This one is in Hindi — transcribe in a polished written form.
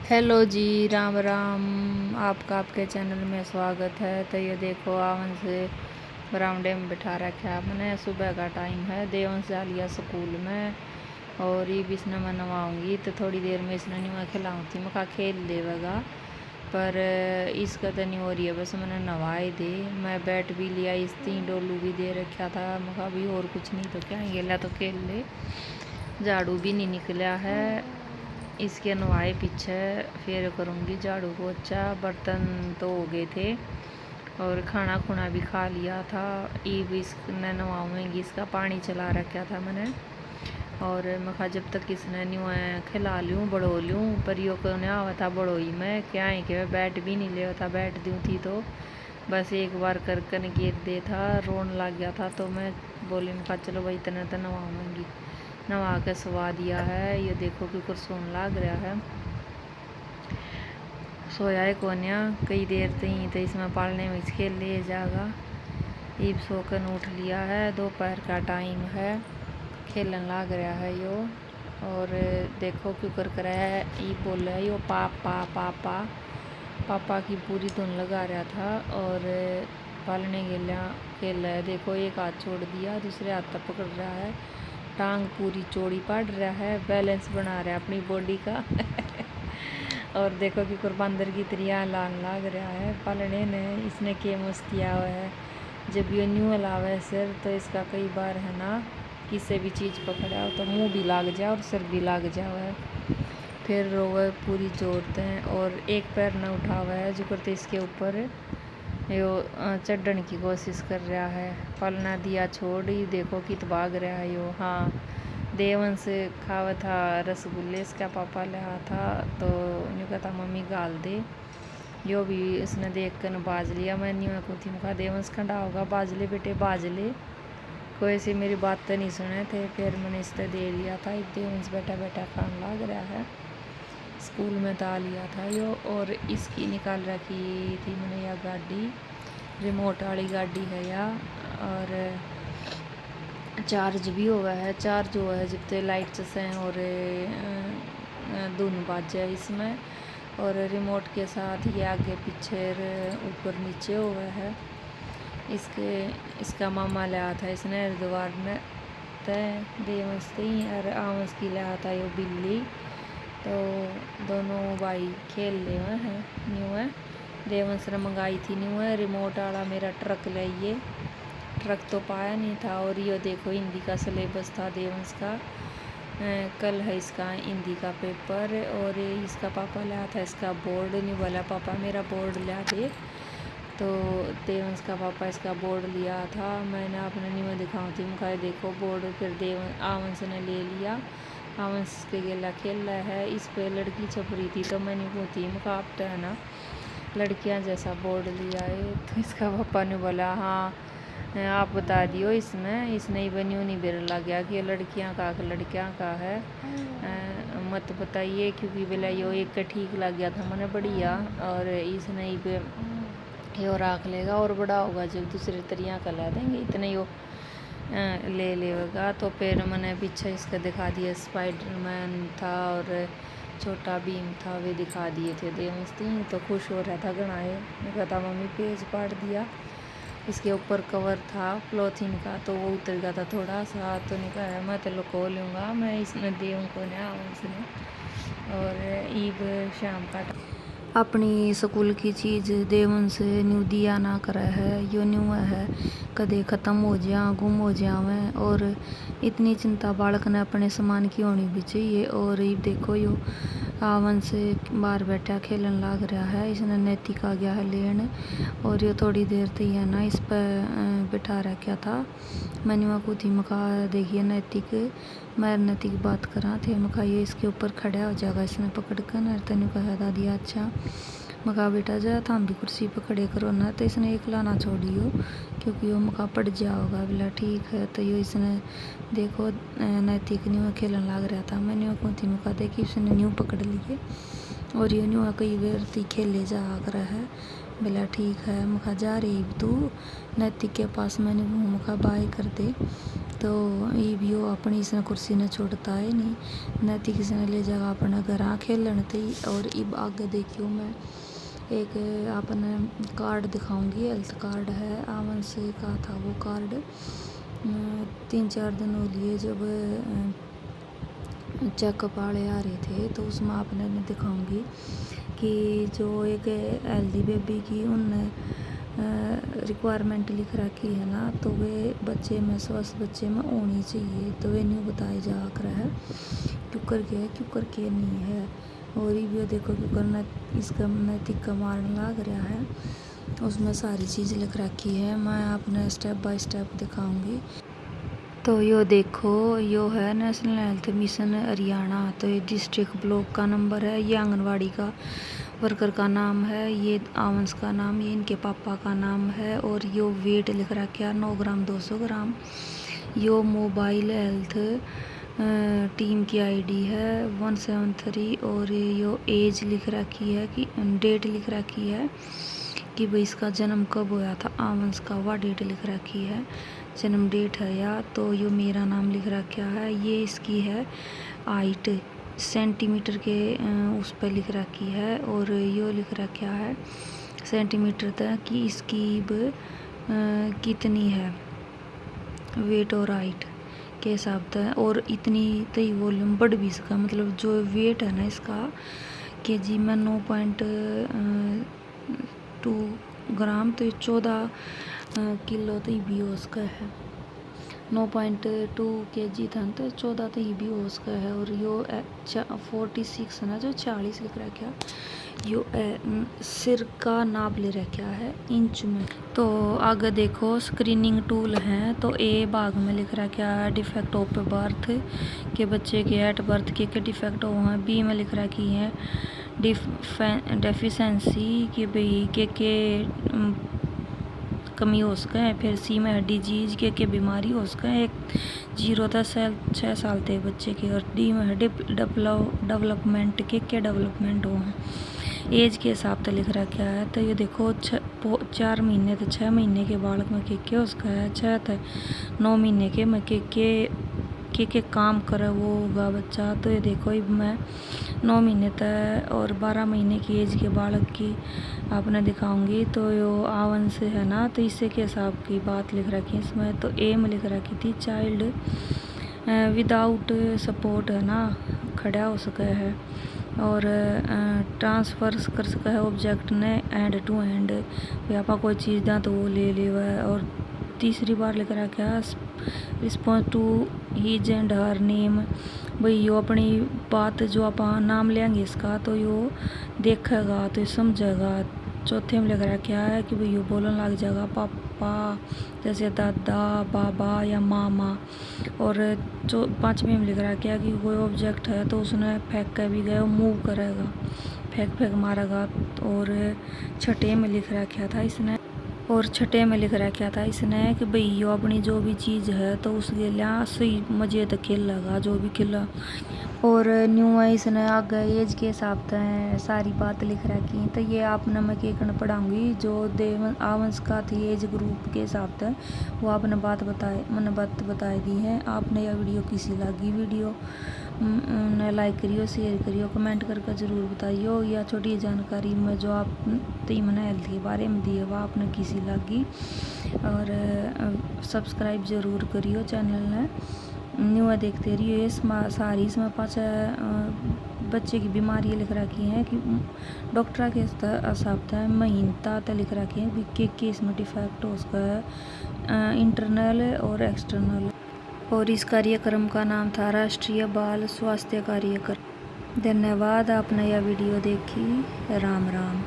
हेलो जी, राम राम। आपका आपके चैनल में स्वागत है। तो ये देखो आवन से बरामदे में बिठा रखा है मैंने। सुबह का टाइम है, देवंश जा लिया स्कूल में और ये भी इसने मैं नवाऊँगी तो थोड़ी देर में इसने नहीं मैं खिलाऊँ थी मैं खेल देगा। पर इसका तो नहीं हो रही है, बस मैंने नवाए दे। मैं बैट भी लिया, इस 3 डोलू भी दे रखा था मका भी, और कुछ नहीं तो क्या गेला तो खेल ले। झाड़ू भी नहीं निकला है, इसके नवाए पीछे फिर करूँगी झाड़ू पोछा। बर्तन तो हो गए थे और खाना खुना भी खा लिया था। ये भी इसने नवाऊँगी, इसका पानी चला रखा था मैंने। और मैं कहा जब तक इसने न्यू खिला लूँ बढ़ो लूँ, पर यो को नहीं आवा था बढ़ोई मैं क्या है कि बैट भी नहीं ले था। बैट दूँ थी तो बस एक बार कर गिर दे था, रोन लग गया था। तो मैं बोली मैं कहा चलो भाई इतने तो नवाऊँगी। नवा के सवा दिया है। ये देखो कि कुछ सोन लग रहा है, सोया है कोन्या कई देर तक तो इसमें पालने में खेल ले जाएगा। ईब सोकर उठ लिया है, दोपहर का टाइम है, खेलन लग रहा है यो। और देखो क्यों कर रहा है, ईब बोल रहा है यो पापा पापा पापा की पूरी धुन लगा रहा था। और पालने के लिए खेल रहा है। देखो एक हाथ छोड़ दिया, दूसरे हाथ तक पकड़ रहा है, टांग पूरी चौड़ी पड़ रहा है, बैलेंस बना रहा है अपनी बॉडी का। और देखो कि कुर्बानदर की तरिया लान लाग रहा है पालने ने। इसने के मस्त किया हुआ है। जब ये न्यू अलावा है सिर तो इसका कई बार है ना, किसी भी चीज़ पकड़ा हो तो मुंह भी लाग जाए और सिर भी लाग जाओ है, फिर रोवे पूरी जोड़ते हैं। और एक पैर न उठा हुआ है जो करते इसके ऊपर यो चढ़ने की कोशिश कर रहा है। पलना दिया छोड़ ही देखो कित भाग रहा है यो। हाँ, देवंश खावा था रसगुल्ले, इसका पापा लिया था तो न्यू कहता मम्मी गाल दे। यो भी इसने देख कर बाज लिया। मैं न्यू को थी मुखा देवंश खंडा होगा, बाज ले बेटे बाज ले। कोई सी मेरी बात तो नहीं सुने थे, फिर मैंने इससे दे लिया था। देवंश बैठा बैठा खान लग रहा है। स्कूल में दा लिया था यो। और इसकी निकाल रखी थी मैंने यह गाड़ी, रिमोट वाली गाड़ी है या। और चार्ज भी हुआ है, चार्ज हुआ है जब तक लाइट चसे और धुन बाजे इसमें। और रिमोट के साथ ये आगे पीछे ऊपर नीचे हुआ है। इसका मामा लिया था इसने हरिद्वार में तय देवंश थी और आमस की लिया था यो बिल्ली। तो दोनों भाई खेल ले हुए हैं न्यू है। देवंश ने मंगाई थी न्यू है रिमोट वाला मेरा ट्रक लाइए, ट्रक तो पाया नहीं था। और ये देखो हिंदी का सिलेबस था देवंश का, कल है इसका हिंदी का पेपर। और इसका पापा लाया था इसका बोर्ड, नहीं बोला पापा मेरा बोर्ड ला दे। तो देवंश का पापा इसका बोर्ड लिया था। मैंने अपने नहीं में दिखाऊँ थी मुखा देखो बोर्ड। फिर आवंश ने ले लिया, आवंश के गेला खेल रहा है। इस पे लड़की छप रही थी तो मैंने पूछी मुखा आप तो है ना लड़कियां जैसा बोर्ड लिया है। तो इसका पापा ने बोला हाँ आप बता दियो इसमें, इसने ही बनियो नहीं बेर लग गया कि लड़कियां का है, मत बताइए क्योंकि बोला यो एक का ठीक लग गया था मैंने बढ़िया। और इसने ही पे यो राख लेगा और बड़ा होगा जब दूसरे तरिया का ला देंगे इतने यो ले लेगा। तो फिर मैंने पीछे इसका दिखा दिया, स्पाइडरमैन था और छोटा भीम था, वे दिखा दिए थे देवंश थी। तो खुश हो रहा था गणाए, मैं कहता मम्मी पेज पाट दिया। इसके ऊपर कवर था पॉलीथीन का तो वो उतर गया था थोड़ा सा। तो नहीं कहा मैं तो लुको लूँगा, मैं इसने दे उनको ना उसने। और ईब शाम का अपनी स्कूल की चीज़ देवंश न्यू दिया ना करे है, यो न्यू है कदे ख़त्म हो जा गुम हो जावे। और इतनी चिंता बालक ने अपने सामान की होनी भी चाहिए। और ये देखो यो आवन से बाहर बैठा खेलन लग रहा है, इसने नैतिक आ गया है लेन। और ये थोड़ी देर तक है ना इस पर बिठा रखा था। मैंने वहाँ कुछ मका देखिए नैतिक, मैं नैतिक बात करा थे मका ये इसके ऊपर खड़ा हो जाएगा इसने पकड़ कर न। तेन कहा दादी अच्छा मका बेटा जा थाम भी कुर्सी पर खड़े करो ना। तो इसने एक लाना छोड़ियो क्योंकि वो मका पड़ जाओगा। बोला ठीक है। तो ये इसने देखो नैतिक न्यू खेलन लग रहा था। मैंने वो थी मका देखी उसने न्यू पकड़ लिए और ये न्यू कई बेर खेले जा रहा है। बोला ठीक है मखा जा रही तू नैतिक के पास, मैंने वो मखा बाय कर दे। तो तो ये भी वो अपनी इसने कुर्सी ने छोड़ता है नहीं नती किसी ने ले जाएगा अपना घर खेलन थी। और अब आगे देखियो मैं एक अपने कार्ड दिखाऊंगी। हेल्थ कार्ड है आवन से का था वो कार्ड 3-4 दिन हो लिए जब चेकअप वाले आ रहे थे तो उसमें आपने दिखाऊंगी कि जो एक हेल्दी बेबी की उनने रिक्वायरमेंट लिख रखी है ना तो वे बच्चे में स्वस्थ बच्चे में होनी चाहिए। तो वे न्यू बताया जा रहा है क्यों करके है क्यों करके नहीं है। और ये भी देखो क्यों करना इसका नैतिक मारने लग रहा है उसमें सारी चीज़ लिख रखी है। मैं आपने स्टेप बाय स्टेप दिखाऊंगी। तो यो देखो यो है नेशनल हेल्थ मिशन हरियाणा। तो ये डिस्ट्रिक्ट ब्लॉक का नंबर है, ये आंगनवाड़ी का वर्कर का नाम है, ये आवंस का नाम, ये इनके पापा का नाम है। और यो वेट लिख रखा है 9 ग्राम 200 ग्राम। यो मोबाइल हेल्थ टीम की आईडी है 173। और यो एज लिख रखी है कि डेट लिख रखी है कि भाई इसका जन्म कब हुआ था आवंस का, वह डेट लिख रखी है, जन्म डेट है या। तो यो मेरा नाम लिख रखा है। ये इसकी है हाइट सेंटीमीटर के उस पर लिख रखी है। और यो लिख रखा है सेंटीमीटर तक कि इसकी कितनी है वेट और हाइट के हिसाब से। और इतनी तई वॉल्यूम बढ़ भी इसका मतलब जो वेट है ना इसका केजी में 9.2 ग्राम। तो 14 किलो तो भी हो उसका है। 9.2 kg था तो 14 तो ये भी हो उसका है। और यो 46 ना जो 40 लिख रखा यो सिर का नाप ले रखा है इंच में। तो आगे देखो स्क्रीनिंग टूल है। तो ए भाग में लिख रखा है डिफेक्ट ऑफ बर्थ के बच्चे के एट बर्थ के डिफेक्ट हो हैं। बी में लिख रखी है डेफिशेंसी कि भाई के कमी हो सके है। फिर सी में है डिजीज के बीमारी हो सके है 0 से 6 साल तक बच्चे के। और डी में है डेवलपमेंट के डेवलपमेंट हो हैं एज के हिसाब से लिख रखा है। तो ये देखो 4 महीने तो 6 महीने के बालक में के उसका है 6 तो 9 महीने के में के काम करे वो होगा बच्चा। तो ये देखो अब मैं 9 महीने तक और 12 महीने की एज के बालक की आपने दिखाऊंगी। तो यो आवन से है ना तो इससे के हिसाब की बात लिख रखी है इसमें। तो ए में लिख रखी थी चाइल्ड विदाउट सपोर्ट है ना खड़ा हो सके है और ट्रांसफ़र कर सका है ऑब्जेक्ट ने एंड टू एंड व्यापा कोई चीज़ दा तो वो ले ले है। और तीसरी बार लिख रखा है response to his and her name भाई यो अपनी बात जो आप नाम लेंगे इसका तो यो देखेगा तो समझेगा। चौथे में लिख रखा है कि भाई यो बोलने लग जाएगा पापा जैसे दादा बाबा या मामा। और 5वें में लिख रखा है कि कोई ऑब्जेक्ट है तो उसने फेंक कर भी गया मूव करेगा फेंक मारेगा। और 6ठे में लिख रखा था इसने कि भाई यो अपनी जो भी चीज़ है तो उसके लिए सही मजे तक खेलेगा जो भी खेला। और न्यू है इसने आगे एज के हिसाब से सारी बात लिख रखी। तो ये आपने मैं के करना पढ़ाऊँगी जो आवंस का थी एज ग्रुप के हिसाब से वो आपने मैंने बात बताई दी है। आपने यह वीडियो किसी लगी वीडियो ने लाइक करियो शेयर करियो कमेंट करके ज़रूर बताइयो। या छोटी जानकारी में जो आप मैंने हेल्थ के बारे में दी है वह आपने किसी लगी। और सब्सक्राइब ज़रूर करियो चैनल ने न्यू देखते रहिए। इसमें 5 बच्चे की बीमारियाँ लिख रखी हैं कि डॉक्टर के हिसाब से महीनता तो लिख रखी हैं कि इसमें डिफेक्ट हो उसका है इंटरनल और एक्सटर्नल। और इस कार्यक्रम का नाम था राष्ट्रीय बाल स्वास्थ्य कार्यक्रम। धन्यवाद आपने यह वीडियो देखी। राम राम।